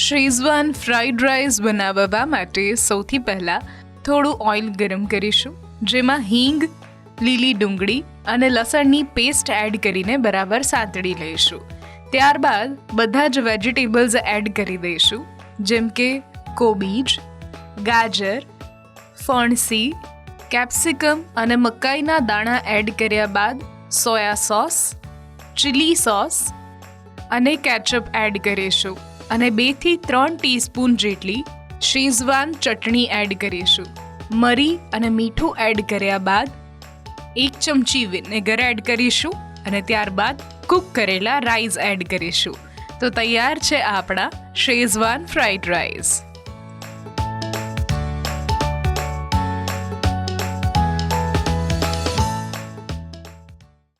Schezwan fried rice બનાવવા માટે સૌથી પહેલાં થોડું ઓઇલ ગરમ કરીશું, જેમાં હિંગ, લીલી ડુંગળી અને લસણની પેસ્ટ એડ કરીને બરાબર સાતળી લઈશું. ત્યારબાદ બધા જ વેજીટેબલ્સ એડ કરી દઈશું, જેમ કે કોબીજ, ગાજર, ફણસી, કેપ્સિકમ અને મકાઈના દાણા એડ કર્યા બાદ સોયા સોસ, ચીલી સોસ અને કેચઅપ એડ કરીશું અને 2 થી 3 ટીસ્પૂન જેટલી શેઝવાન ચટણી એડ કરીશું. મરી અને મીઠું એડ કર્યા બાદ 1 ચમચી વિનેગર એડ કરીશું અને ત્યારબાદ કૂક કરેલા રાઈસ એડ કરીશું. તો તૈયાર છે આપણા શેઝવાન ફ્રાઈડ રાઈસ.